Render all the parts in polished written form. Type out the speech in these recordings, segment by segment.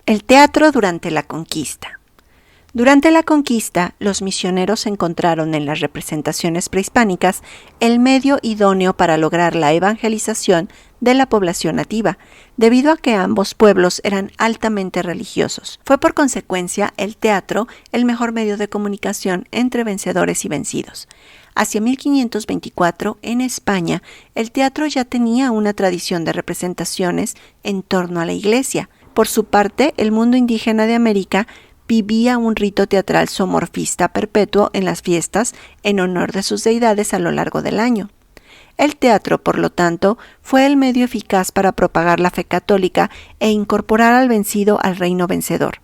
El teatro durante la conquista. Durante la conquista, los misioneros encontraron en las representaciones prehispánicas el medio idóneo para lograr la evangelización de la población nativa, debido a que ambos pueblos eran altamente religiosos. Fue por consecuencia el teatro el mejor medio de comunicación entre vencedores y vencidos. Hacia 1524, en España, el teatro ya tenía una tradición de representaciones en torno a la iglesia. Por su parte, el mundo indígena de América vivía un rito teatral zoomorfista perpetuo en las fiestas en honor de sus deidades a lo largo del año. El teatro, por lo tanto, fue el medio eficaz para propagar la fe católica e incorporar al vencido al reino vencedor.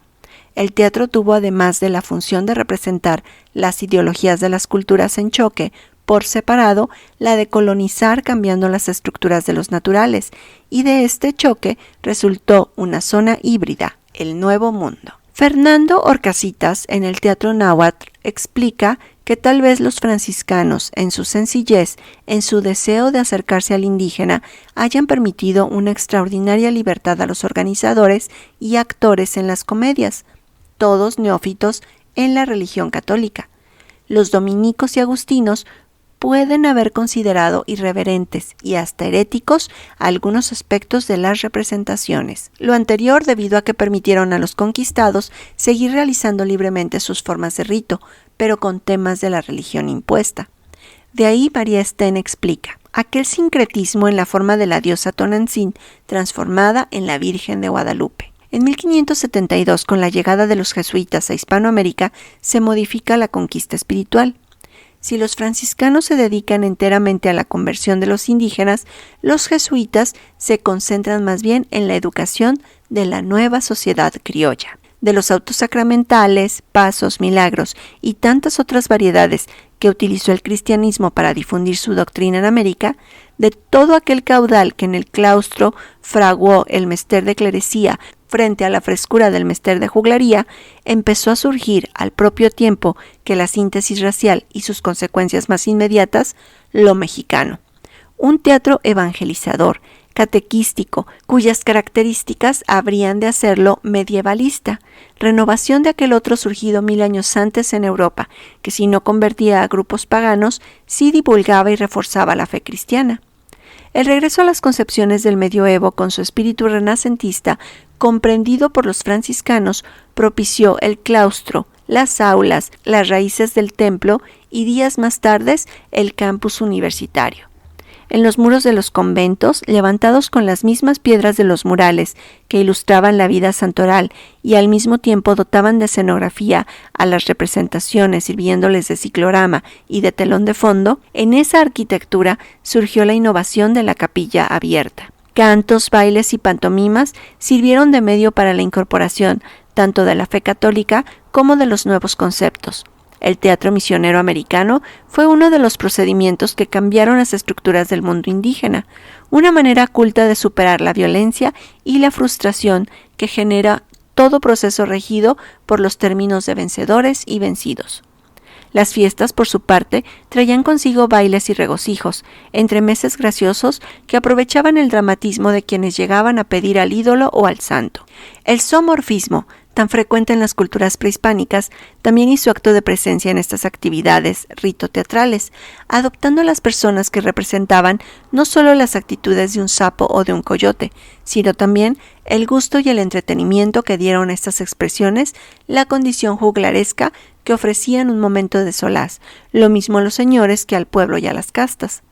El teatro tuvo, además de la función de representar las ideologías de las culturas en choque, por separado, la de colonizar cambiando las estructuras de los naturales, y de este choque resultó una zona híbrida, el Nuevo Mundo. Fernando Horcasitas, en el Teatro Náhuatl, explica que tal vez los franciscanos, en su sencillez, en su deseo de acercarse al indígena, hayan permitido una extraordinaria libertad a los organizadores y actores en las comedias, todos neófitos en la religión católica. Los dominicos y agustinos pueden haber considerado irreverentes y hasta heréticos algunos aspectos de las representaciones. Lo anterior debido a que permitieron a los conquistados seguir realizando libremente sus formas de rito, pero con temas de la religión impuesta. De ahí María Sten explica: aquel sincretismo en la forma de la diosa Tonantzin transformada en la Virgen de Guadalupe. En 1572, con la llegada de los jesuitas a Hispanoamérica, se modifica la conquista espiritual. Si los franciscanos se dedican enteramente a la conversión de los indígenas, los jesuitas se concentran más bien en la educación de la nueva sociedad criolla. De los autos sacramentales, pasos, milagros y tantas otras variedades que utilizó el cristianismo para difundir su doctrina en América, de todo aquel caudal que en el claustro fraguó el mester de clerecía frente a la frescura del mester de juglaría, empezó a surgir al propio tiempo que la síntesis racial y sus consecuencias más inmediatas, lo mexicano. Un teatro evangelizador, catequístico, cuyas características habrían de hacerlo medievalista, renovación de aquel otro surgido 1000 años antes en Europa, que si no convertía a grupos paganos, sí divulgaba y reforzaba la fe cristiana. El regreso a las concepciones del medioevo con su espíritu renacentista, comprendido por los franciscanos, propició el claustro, las aulas, las raíces del templo y días más tarde el campus universitario. En los muros de los conventos, levantados con las mismas piedras de los murales que ilustraban la vida santoral y al mismo tiempo dotaban de escenografía a las representaciones sirviéndoles de ciclorama y de telón de fondo, en esa arquitectura surgió la innovación de la capilla abierta. Cantos, bailes y pantomimas sirvieron de medio para la incorporación tanto de la fe católica como de los nuevos conceptos. El teatro misionero americano fue uno de los procedimientos que cambiaron las estructuras del mundo indígena, una manera culta de superar la violencia y la frustración que genera todo proceso regido por los términos de vencedores y vencidos. Las fiestas, por su parte, traían consigo bailes y regocijos, entremeses graciosos que aprovechaban el dramatismo de quienes llegaban a pedir al ídolo o al santo. El zoomorfismo, tan frecuente en las culturas prehispánicas, también hizo acto de presencia en estas actividades rito-teatrales, adoptando a las personas que representaban no solo las actitudes de un sapo o de un coyote, sino también el gusto y el entretenimiento que dieron a estas expresiones la condición juglaresca que ofrecían un momento de solaz, lo mismo a los señores que al pueblo y a las castas.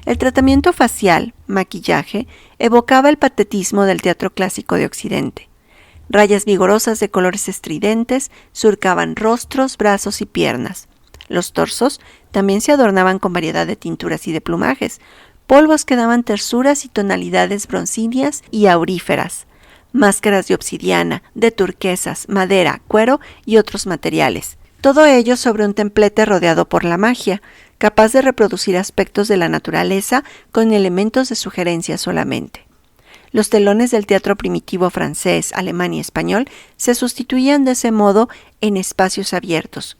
El tratamiento facial, maquillaje, evocaba el patetismo del teatro clásico de Occidente. Rayas vigorosas de colores estridentes surcaban rostros, brazos y piernas. Los torsos también se adornaban con variedad de tinturas y de plumajes, polvos que daban tersuras y tonalidades broncíneas y auríferas, máscaras de obsidiana, de turquesas, madera, cuero y otros materiales. Todo ello sobre un templete rodeado por la magia, capaz de reproducir aspectos de la naturaleza con elementos de sugerencia solamente. Los telones del teatro primitivo francés, alemán y español se sustituían de ese modo en espacios abiertos.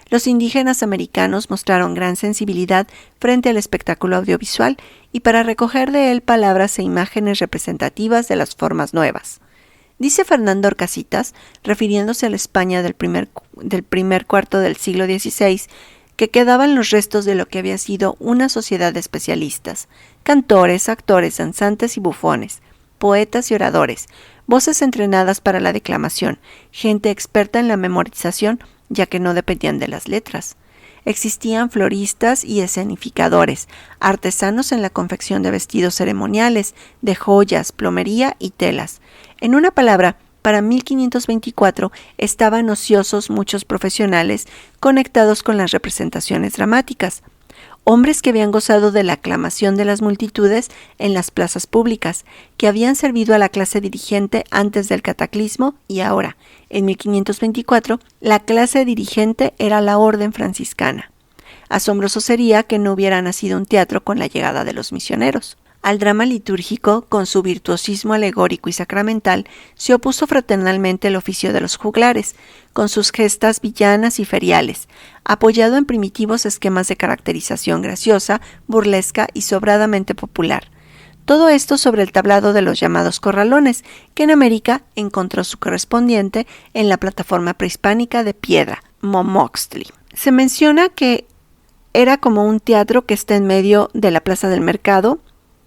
Los indígenas americanos mostraron gran sensibilidad frente al espectáculo audiovisual y para recoger de él palabras e imágenes representativas de las formas nuevas. Dice Fernando Orcasitas, refiriéndose a la España del primer cuarto del siglo XVI, que quedaban los restos de lo que había sido una sociedad de especialistas, cantores, actores, danzantes y bufones, poetas y oradores, voces entrenadas para la declamación, gente experta en la memorización, ya que no dependían de las letras. Existían floristas y escenificadores, artesanos en la confección de vestidos ceremoniales, de joyas, plomería y telas. En una palabra, para 1524 estaban ociosos muchos profesionales conectados con las representaciones dramáticas, hombres que habían gozado de la aclamación de las multitudes en las plazas públicas, que habían servido a la clase dirigente antes del cataclismo y ahora, en 1524, la clase dirigente era la orden franciscana. Asombroso sería que no hubiera nacido un teatro con la llegada de los misioneros. Al drama litúrgico, con su virtuosismo alegórico y sacramental, se opuso fraternalmente el oficio de los juglares, con sus gestas villanas y feriales, apoyado en primitivos esquemas de caracterización graciosa, burlesca y sobradamente popular. Todo esto sobre el tablado de los llamados corralones, que en América encontró su correspondiente en la plataforma prehispánica de piedra, Momoxtli. Se menciona que era como un teatro que está en medio de la plaza del mercado,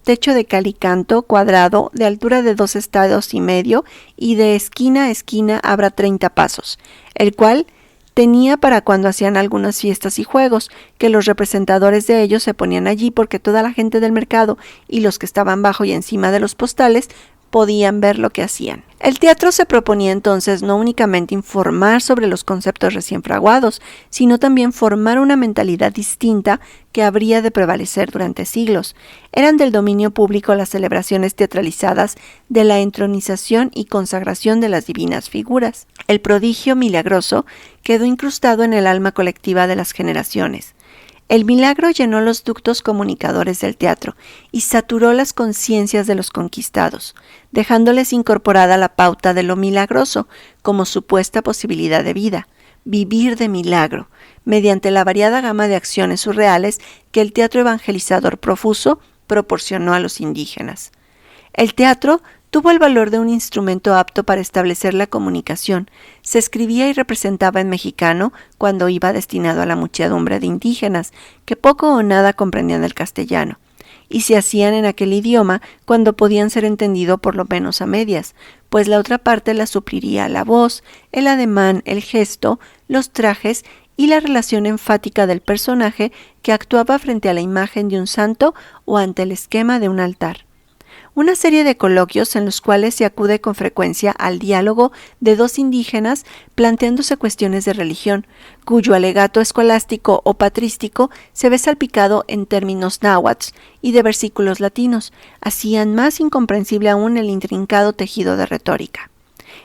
techo de cal y canto, cuadrado, de altura de 2 estados y medio, y de esquina a esquina habrá 30 pasos, el cual tenía para cuando hacían algunas fiestas y juegos, que los representadores de ellos se ponían allí porque toda la gente del mercado y los que estaban bajo y encima de los postales podían ver lo que hacían. El teatro se proponía entonces no únicamente informar sobre los conceptos recién fraguados, sino también formar una mentalidad distinta que habría de prevalecer durante siglos. Eran del dominio público las celebraciones teatralizadas de la entronización y consagración de las divinas figuras. El prodigio milagroso quedó incrustado en el alma colectiva de las generaciones. El milagro llenó los ductos comunicadores del teatro y saturó las conciencias de los conquistados, dejándoles incorporada la pauta de lo milagroso como supuesta posibilidad de vida, vivir de milagro, mediante la variada gama de acciones surreales que el teatro evangelizador profuso proporcionó a los indígenas. El teatro tuvo el valor de un instrumento apto para establecer la comunicación. Se escribía y representaba en mexicano cuando iba destinado a la muchedumbre de indígenas, que poco o nada comprendían el castellano, y se hacían en aquel idioma cuando podían ser entendido por lo menos a medias, pues la otra parte la supliría la voz, el ademán, el gesto, los trajes y la relación enfática del personaje que actuaba frente a la imagen de un santo o ante el esquema de un altar. Una serie de coloquios en los cuales se acude con frecuencia al diálogo de dos indígenas planteándose cuestiones de religión, cuyo alegato escolástico o patrístico se ve salpicado en términos náhuatl y de versículos latinos, hacían más incomprensible aún el intrincado tejido de retórica.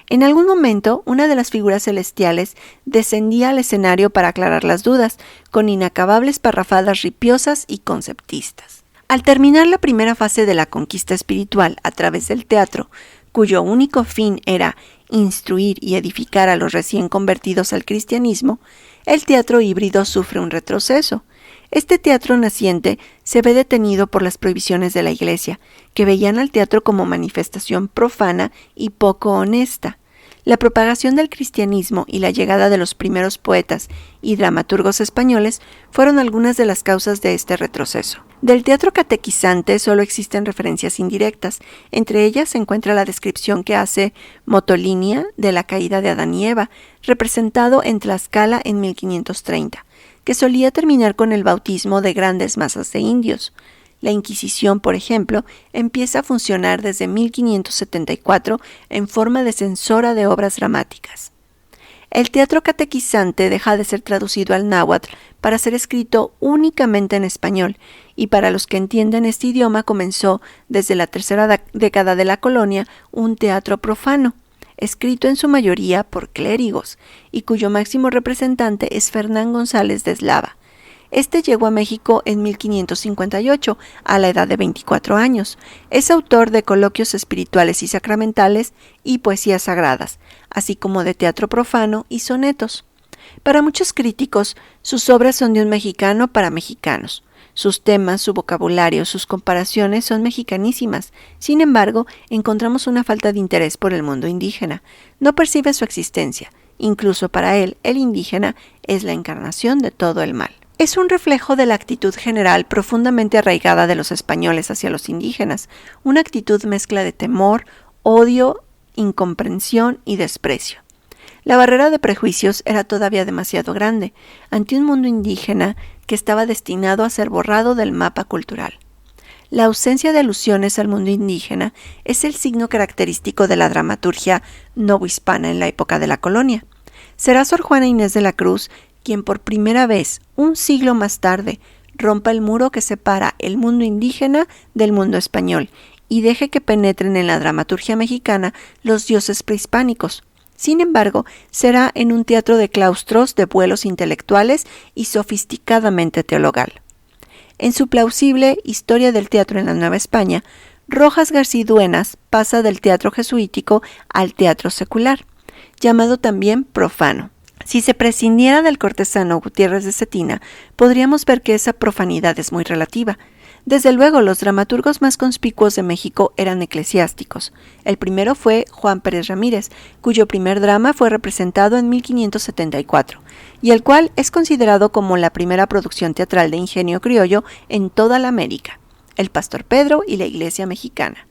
En algún momento, una de las figuras celestiales descendía al escenario para aclarar las dudas, con inacabables parrafadas ripiosas y conceptistas. Al terminar la primera fase de la conquista espiritual a través del teatro, cuyo único fin era instruir y edificar a los recién convertidos al cristianismo, el teatro híbrido sufre un retroceso. Este teatro naciente se ve detenido por las prohibiciones de la Iglesia, que veían al teatro como manifestación profana y poco honesta. La propagación del cristianismo y la llegada de los primeros poetas y dramaturgos españoles fueron algunas de las causas de este retroceso. Del teatro catequizante solo existen referencias indirectas. Entre ellas se encuentra la descripción que hace Motolinia de la caída de Adán y Eva, representado en Tlaxcala en 1530, que solía terminar con el bautismo de grandes masas de indios. La Inquisición, por ejemplo, empieza a funcionar desde 1574 en forma de censora de obras dramáticas. El teatro catequizante deja de ser traducido al náhuatl para ser escrito únicamente en español, y para los que entienden este idioma comenzó desde la tercera década de la colonia un teatro profano, escrito en su mayoría por clérigos, y cuyo máximo representante es Fernán González de Eslava. Este llegó a México en 1558, a la edad de 24 años. Es autor de coloquios espirituales y sacramentales y poesías sagradas, así como de teatro profano y sonetos. Para muchos críticos, sus obras son de un mexicano para mexicanos. Sus temas, su vocabulario, sus comparaciones son mexicanísimas. Sin embargo, encontramos una falta de interés por el mundo indígena. No percibe su existencia. Incluso para él, el indígena es la encarnación de todo el mal. Es un reflejo de la actitud general profundamente arraigada de los españoles hacia los indígenas, una actitud mezcla de temor, odio, incomprensión y desprecio. La barrera de prejuicios era todavía demasiado grande ante un mundo indígena que estaba destinado a ser borrado del mapa cultural. La ausencia de alusiones al mundo indígena es el signo característico de la dramaturgia novohispana en la época de la colonia. Será Sor Juana Inés de la Cruz quien por primera vez, un siglo más tarde, rompa el muro que separa el mundo indígena del mundo español y deje que penetren en la dramaturgia mexicana los dioses prehispánicos. Sin embargo, será en un teatro de claustros, de vuelos intelectuales y sofisticadamente teologal. En su plausible Historia del teatro en la Nueva España, Rojas Garciduenas pasa del teatro jesuítico al teatro secular, llamado también profano. Si se prescindiera del cortesano Gutiérrez de Cetina, podríamos ver que esa profanidad es muy relativa. Desde luego, los dramaturgos más conspicuos de México eran eclesiásticos. El primero fue Juan Pérez Ramírez, cuyo primer drama fue representado en 1574, y el cual es considerado como la primera producción teatral de ingenio criollo en toda la América, El Pastor Pedro y la Iglesia Mexicana.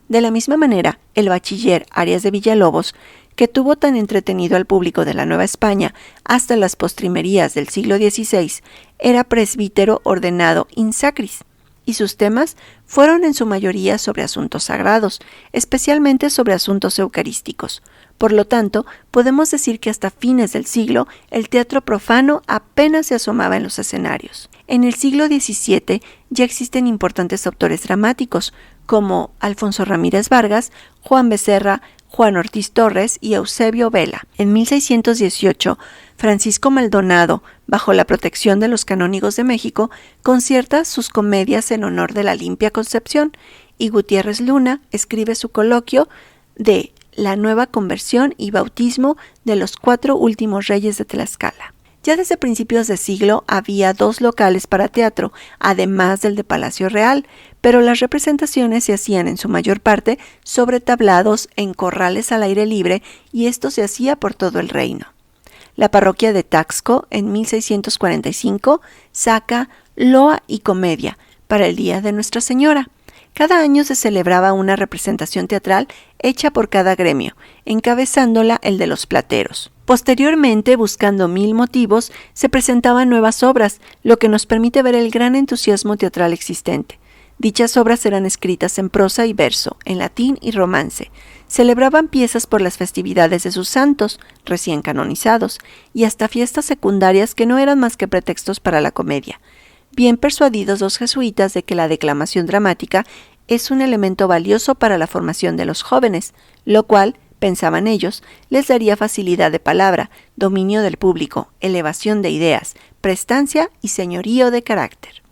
De la misma manera, el bachiller Arias de Villalobos, que tuvo tan entretenido al público de la Nueva España hasta las postrimerías del siglo XVI, era presbítero ordenado in sacris, y sus temas fueron en su mayoría sobre asuntos sagrados, especialmente sobre asuntos eucarísticos. Por lo tanto, podemos decir que hasta fines del siglo, el teatro profano apenas se asomaba en los escenarios. En el siglo XVII ya existen importantes autores dramáticos, como Alfonso Ramírez Vargas, Juan Becerra, Juan Ortiz Torres y Eusebio Vela. En 1618, Francisco Maldonado, bajo la protección de los canónigos de México, concierta sus comedias en honor de la Limpia Concepción, y Gutiérrez Luna escribe su coloquio de la nueva conversión y bautismo de los 4 últimos reyes de Tlaxcala. Ya desde principios de siglo había 2 locales para teatro, además del de Palacio Real, pero las representaciones se hacían en su mayor parte sobre tablados en corrales al aire libre, y esto se hacía por todo el reino. La parroquia de Taxco, en 1645, saca Loa y Comedia para el Día de Nuestra Señora. Cada año se celebraba una representación teatral hecha por cada gremio, encabezándola el de los plateros. Posteriormente, buscando 1000 motivos, se presentaban nuevas obras, lo que nos permite ver el gran entusiasmo teatral existente. Dichas obras eran escritas en prosa y verso, en latín y romance. Celebraban piezas por las festividades de sus santos, recién canonizados, y hasta fiestas secundarias que no eran más que pretextos para la comedia. Bien persuadidos los jesuitas de que la declamación dramática es un elemento valioso para la formación de los jóvenes, lo cual, pensaban ellos, les daría facilidad de palabra, dominio del público, elevación de ideas, prestancia y señorío de carácter.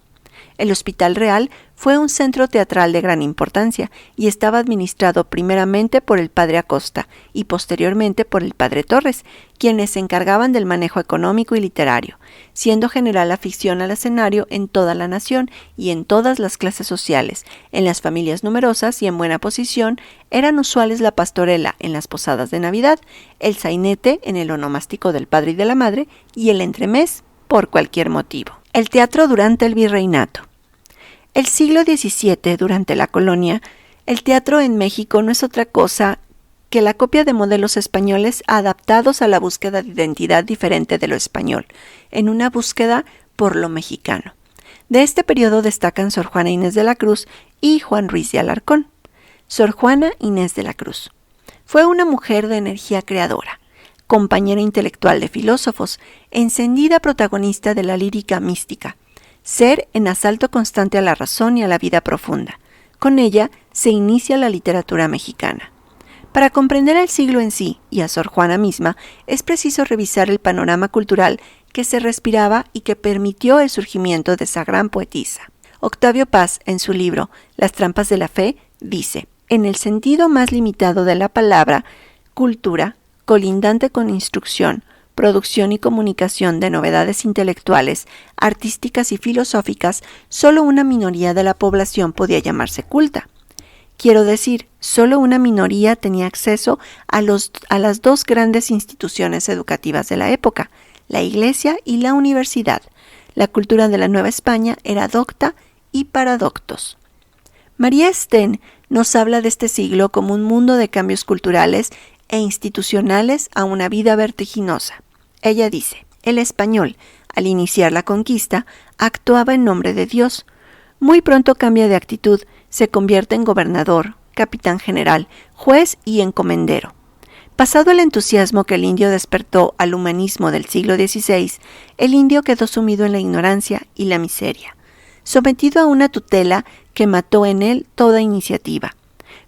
El Hospital Real fue un centro teatral de gran importancia y estaba administrado primeramente por el padre Acosta y posteriormente por el padre Torres, quienes se encargaban del manejo económico y literario, siendo general afición al escenario en toda la nación y en todas las clases sociales. En las familias numerosas y en buena posición eran usuales la pastorela en las posadas de Navidad, el sainete en el onomástico del padre y de la madre y el entremés por cualquier motivo. El teatro durante el virreinato. El siglo XVII, durante la colonia, el teatro en México no es otra cosa que la copia de modelos españoles adaptados a la búsqueda de identidad diferente de lo español, en una búsqueda por lo mexicano. De este periodo destacan Sor Juana Inés de la Cruz y Juan Ruiz de Alarcón. Sor Juana Inés de la Cruz fue una mujer de energía creadora, compañera intelectual de filósofos, encendida protagonista de la lírica mística, ser en asalto constante a la razón y a la vida profunda. Con ella se inicia la literatura mexicana. Para comprender el siglo en sí y a Sor Juana misma, es preciso revisar el panorama cultural que se respiraba y que permitió el surgimiento de esa gran poetisa. Octavio Paz, en su libro Las trampas de la fe, dice: en el sentido más limitado de la palabra, cultura, colindante con instrucción, producción y comunicación de novedades intelectuales, artísticas y filosóficas, solo una minoría de la población podía llamarse culta. Quiero decir, solo una minoría tenía acceso a las dos grandes instituciones educativas de la época, la Iglesia y la universidad. La cultura de la Nueva España era docta y para doctos. María Sten nos habla de este siglo como un mundo de cambios culturales e institucionales a una vida vertiginosa. Ella dice, el español, al iniciar la conquista, actuaba en nombre de Dios. Muy pronto cambia de actitud, se convierte en gobernador, capitán general, juez y encomendero. Pasado el entusiasmo que el indio despertó al humanismo del siglo XVI, el indio quedó sumido en la ignorancia y la miseria, sometido a una tutela que mató en él toda iniciativa.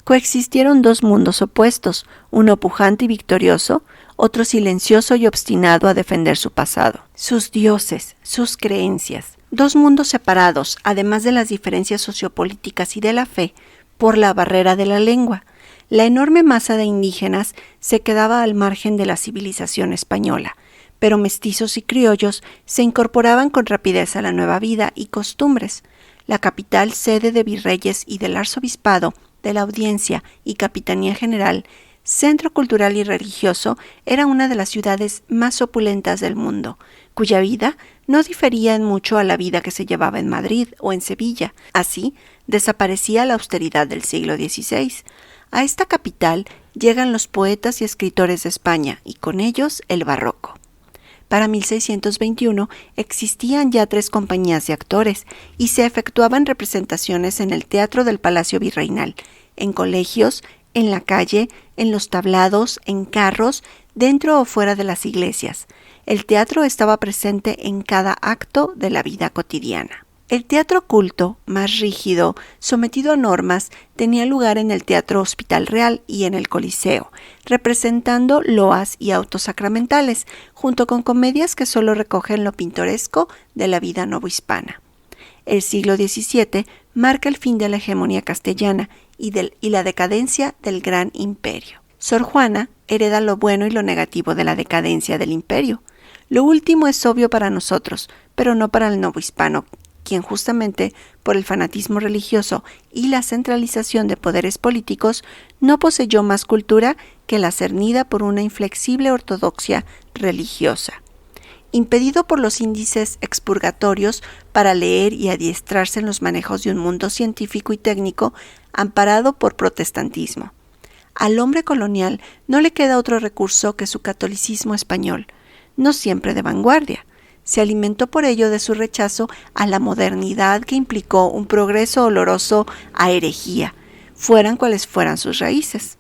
Coexistieron dos mundos opuestos, uno pujante y victorioso, otro silencioso y obstinado a defender su pasado, sus dioses, sus creencias. Dos mundos separados, además de las diferencias sociopolíticas y de la fe, por la barrera de la lengua. La enorme masa de indígenas se quedaba al margen de la civilización española, pero mestizos y criollos se incorporaban con rapidez a la nueva vida y costumbres. La capital, sede de virreyes y del arzobispado, de la audiencia y capitanía general, centro cultural y religioso, era una de las ciudades más opulentas del mundo, cuya vida no difería en mucho a la vida que se llevaba en Madrid o en Sevilla. Así, desaparecía la austeridad del siglo XVI. A esta capital llegan los poetas y escritores de España, y con ellos el barroco. Para 1621 existían ya 3 compañías de actores y se efectuaban representaciones en el Teatro del Palacio Virreinal, en colegios, en la calle, en los tablados, en carros, dentro o fuera de las iglesias. El teatro estaba presente en cada acto de la vida cotidiana. El teatro culto, más rígido, sometido a normas, tenía lugar en el Teatro Hospital Real y en el Coliseo, representando loas y autos sacramentales, junto con comedias que solo recogen lo pintoresco de la vida novohispana. El siglo XVII marca el fin de la hegemonía castellana y la decadencia del gran imperio. Sor Juana hereda lo bueno y lo negativo de la decadencia del imperio. Lo último es obvio para nosotros, pero no para el novohispano, quien justamente por el fanatismo religioso y la centralización de poderes políticos no poseyó más cultura que la cernida por una inflexible ortodoxia religiosa. Impedido por los índices expurgatorios para leer y adiestrarse en los manejos de un mundo científico y técnico amparado por protestantismo. Al hombre colonial no le queda otro recurso que su catolicismo español, no siempre de vanguardia. Se alimentó por ello de su rechazo a la modernidad que implicó un progreso oloroso a herejía, fueran cuales fueran sus raíces.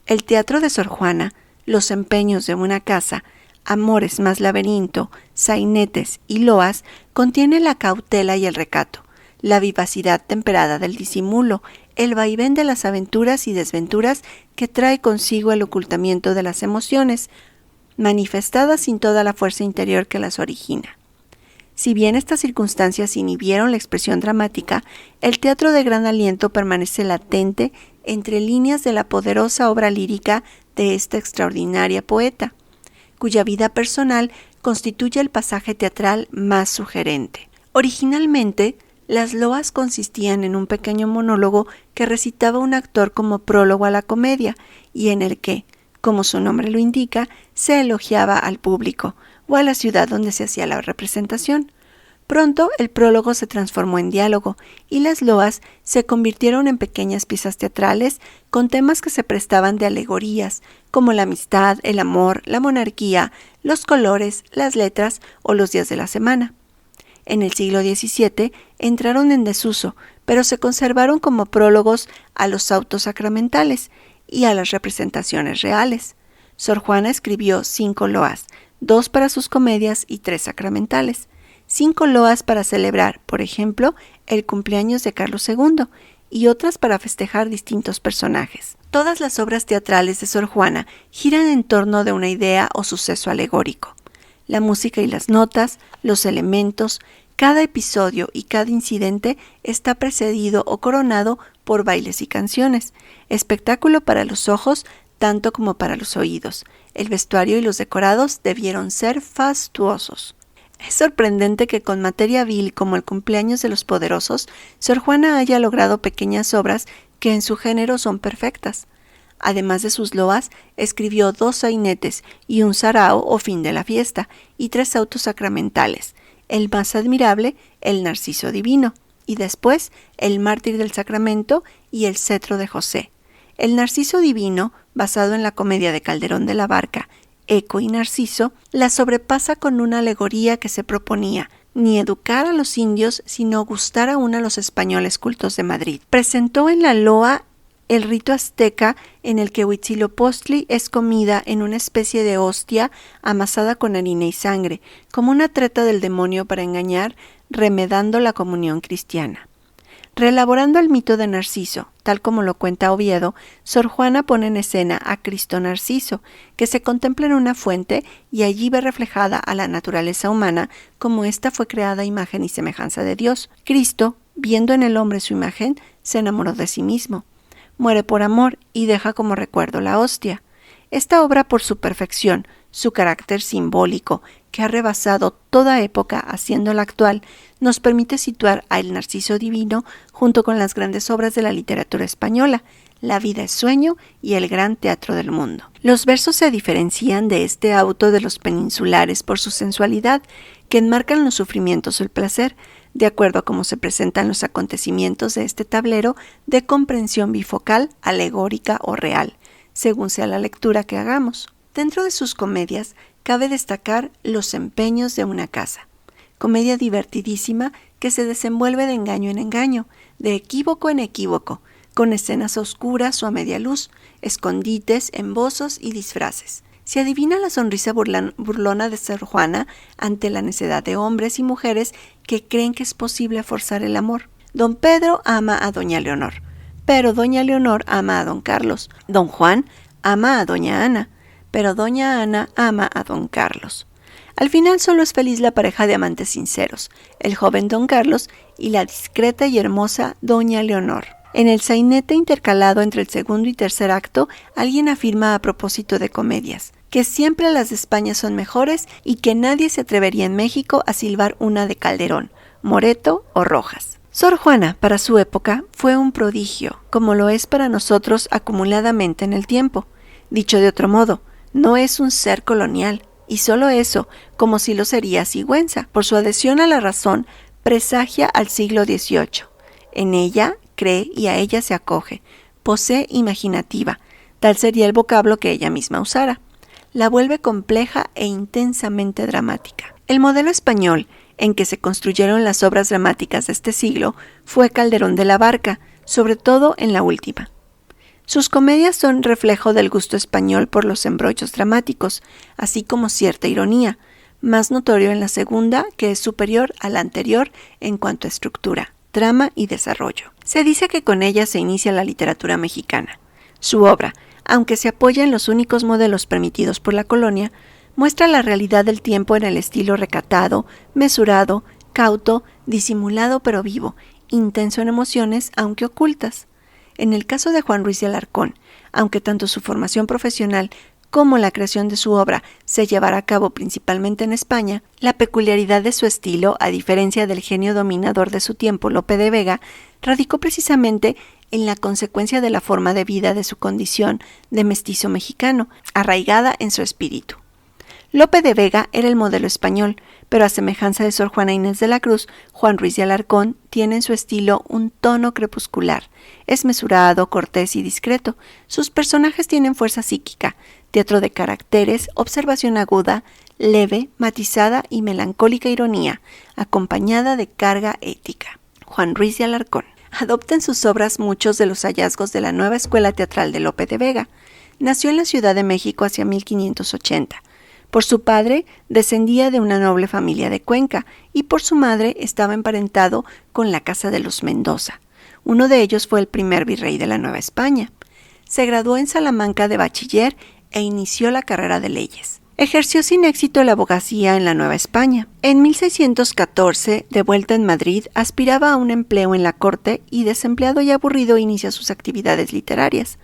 El teatro de Sor Juana, los empeños de una casa, amores más laberinto, sainetes y loas, contiene la cautela y el recato, la vivacidad temperada del disimulo, el vaivén de las aventuras y desventuras que trae consigo el ocultamiento de las emociones, manifestadas sin toda la fuerza interior que las origina. Si bien estas circunstancias inhibieron la expresión dramática, el teatro de gran aliento permanece latente entre líneas de la poderosa obra lírica de esta extraordinaria poeta, cuya vida personal constituye el pasaje teatral más sugerente. Originalmente, las loas consistían en un pequeño monólogo que recitaba un actor como prólogo a la comedia y en el que, como su nombre lo indica, se elogiaba al público o a la ciudad donde se hacía la representación. Pronto el prólogo se transformó en diálogo y las loas se convirtieron en pequeñas piezas teatrales con temas que se prestaban de alegorías, como la amistad, el amor, la monarquía, los colores, las letras o los días de la semana. En el siglo XVII entraron en desuso, pero se conservaron como prólogos a los autos sacramentales y a las representaciones reales. Sor Juana escribió 5 loas, 2 para sus comedias y 3 sacramentales. 5 loas para celebrar, por ejemplo, el cumpleaños de Carlos II y otras para festejar distintos personajes. Todas las obras teatrales de Sor Juana giran en torno de una idea o suceso alegórico. La música y las notas, los elementos, cada episodio y cada incidente está precedido o coronado por bailes y canciones, espectáculo para los ojos tanto como para los oídos. El vestuario y los decorados debieron ser fastuosos. Es sorprendente que con materia vil como el cumpleaños de los poderosos, Sor Juana haya logrado pequeñas obras que en su género son perfectas. Además de sus loas, escribió 2 sainetes y un sarao o fin de la fiesta, y 3 autos sacramentales, el más admirable, el Narciso Divino, y después el Mártir del Sacramento y el Cetro de José. El Narciso Divino, basado en la comedia de Calderón de la Barca, Eco y Narciso, la sobrepasa con una alegoría que se proponía ni educar a los indios, sino gustar aún a los españoles cultos de Madrid. Presentó en la loa el rito azteca en el que Huitzilopochtli es comida en una especie de hostia amasada con harina y sangre, como una treta del demonio para engañar, remedando la comunión cristiana. Reelaborando el mito de Narciso, tal como lo cuenta Oviedo, Sor Juana pone en escena a Cristo Narciso, que se contempla en una fuente y allí ve reflejada a la naturaleza humana como ésta fue creada a imagen y semejanza de Dios. Cristo, viendo en el hombre su imagen, se enamoró de sí mismo. Muere por amor y deja como recuerdo la hostia. Esta obra, por su perfección, su carácter simbólico, que ha rebasado toda época haciéndola actual, nos permite situar a El Narciso Divino junto con las grandes obras de la literatura española, La vida es sueño y El gran teatro del mundo. Los versos se diferencian de este auto de los peninsulares por su sensualidad, que enmarcan los sufrimientos o el placer, de acuerdo a cómo se presentan los acontecimientos de este tablero de comprensión bifocal, alegórica o real, según sea la lectura que hagamos. Dentro de sus comedias cabe destacar Los empeños de una casa, comedia divertidísima que se desenvuelve de engaño en engaño, de equívoco en equívoco, con escenas oscuras o a media luz, escondites, embozos y disfraces. Se adivina la sonrisa burlona de Sor Juana ante la necedad de hombres y mujeres que creen que es posible forzar el amor. Don Pedro ama a doña Leonor, pero doña Leonor ama a don Carlos. Don Juan ama a doña Ana, pero doña Ana ama a don Carlos. Al final solo es feliz la pareja de amantes sinceros, el joven don Carlos y la discreta y hermosa doña Leonor. En el sainete intercalado entre el segundo y tercer acto, alguien afirma a propósito de comedias, que siempre las de España son mejores y que nadie se atrevería en México a silbar una de Calderón, Moreto o Rojas. Sor Juana, para su época, fue un prodigio, como lo es para nosotros acumuladamente en el tiempo. Dicho de otro modo, no es un ser colonial, y solo eso, como si lo sería Sigüenza, por su adhesión a la razón, presagia al siglo XVIII. En ella cree y a ella se acoge, posee imaginativa, tal sería el vocablo que ella misma usara. La vuelve compleja e intensamente dramática. El modelo español en que se construyeron las obras dramáticas de este siglo fue Calderón de la Barca, sobre todo en la última. Sus comedias son reflejo del gusto español por los embrollos dramáticos, así como cierta ironía, más notorio en la segunda, que es superior a la anterior en cuanto a estructura, trama y desarrollo. Se dice que con ella se inicia la literatura mexicana. Su obra, aunque se apoya en los únicos modelos permitidos por la colonia, muestra la realidad del tiempo en el estilo recatado, mesurado, cauto, disimulado pero vivo, intenso en emociones, aunque ocultas. En el caso de Juan Ruiz de Alarcón, aunque tanto su formación profesional como la creación de su obra se llevará a cabo principalmente en España, la peculiaridad de su estilo, a diferencia del genio dominador de su tiempo, Lope de Vega, radicó precisamente en la consecuencia de la forma de vida de su condición de mestizo mexicano, arraigada en su espíritu. Lope de Vega era el modelo español, pero a semejanza de Sor Juana Inés de la Cruz, Juan Ruiz de Alarcón tiene en su estilo un tono crepuscular. Es mesurado, cortés y discreto. Sus personajes tienen fuerza psíquica, teatro de caracteres, observación aguda, leve, matizada y melancólica ironía, acompañada de carga ética. Juan Ruiz de Alarcón adopta en sus obras muchos de los hallazgos de la nueva escuela teatral de Lope de Vega. Nació en la Ciudad de México hacia 1580. Por su padre descendía de una noble familia de Cuenca y por su madre estaba emparentado con la casa de los Mendoza. Uno de ellos fue el primer virrey de la Nueva España. Se graduó en Salamanca de bachiller e inició la carrera de leyes. Ejerció sin éxito la abogacía en la Nueva España. En 1614, de vuelta en Madrid, aspiraba a un empleo en la corte y, desempleado y aburrido, inicia sus actividades literarias.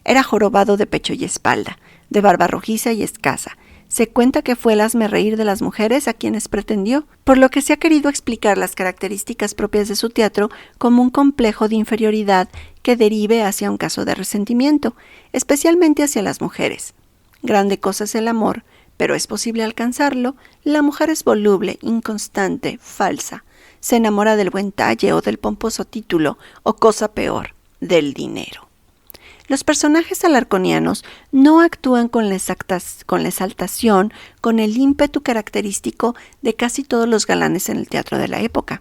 Era jorobado de pecho y espalda, de barba rojiza y escasa. Se cuenta que fue el hazmerreír de las mujeres a quienes pretendió, por lo que se ha querido explicar las características propias de su teatro como un complejo de inferioridad que derive hacia un caso de resentimiento, especialmente hacia las mujeres. Grande cosa es el amor, pero es posible alcanzarlo. La mujer es voluble, inconstante, falsa. Se enamora del buen talle o del pomposo título, o cosa peor, del dinero. Los personajes alarconianos no actúan con la exaltación, con el ímpetu característico de casi todos los galanes en el teatro de la época,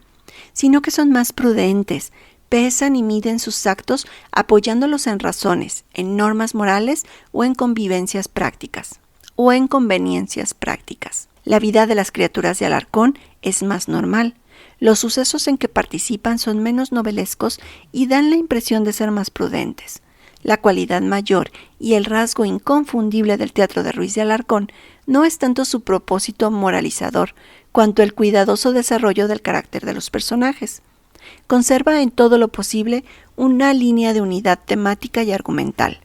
sino que son más prudentes, pesan y miden sus actos apoyándolos en razones, en normas morales o en conveniencias prácticas. La vida de las criaturas de Alarcón es más normal. Los sucesos en que participan son menos novelescos y dan la impresión de ser más prudentes. La cualidad mayor y el rasgo inconfundible del teatro de Ruiz de Alarcón no es tanto su propósito moralizador, cuanto el cuidadoso desarrollo del carácter de los personajes. Conserva en todo lo posible una línea de unidad temática y argumental.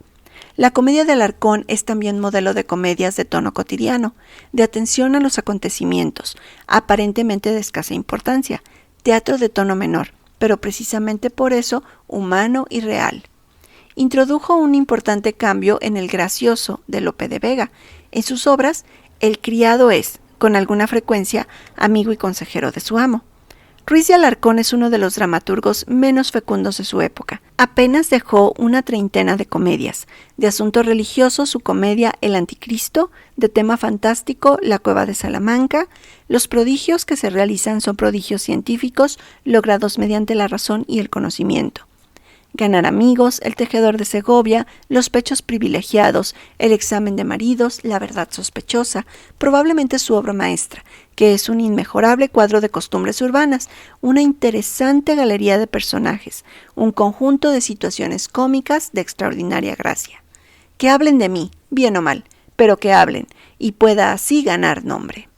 La comedia de Alarcón es también modelo de comedias de tono cotidiano, de atención a los acontecimientos, aparentemente de escasa importancia, teatro de tono menor, pero precisamente por eso humano y real. Introdujo un importante cambio en el gracioso de Lope de Vega. En sus obras, el criado es, con alguna frecuencia, amigo y consejero de su amo. Ruiz de Alarcón es uno de los dramaturgos menos fecundos de su época. Apenas dejó una treintena de comedias. De asunto religioso, su comedia El Anticristo, de tema fantástico, La Cueva de Salamanca. Los prodigios que se realizan son prodigios científicos, logrados mediante la razón y el conocimiento. Ganar amigos, El Tejedor de Segovia, Los Pechos Privilegiados, El Examen de Maridos, La Verdad Sospechosa, probablemente su obra maestra, que es un inmejorable cuadro de costumbres urbanas, una interesante galería de personajes, un conjunto de situaciones cómicas de extraordinaria gracia. Que hablen de mí, bien o mal, pero que hablen, y pueda así ganar nombre.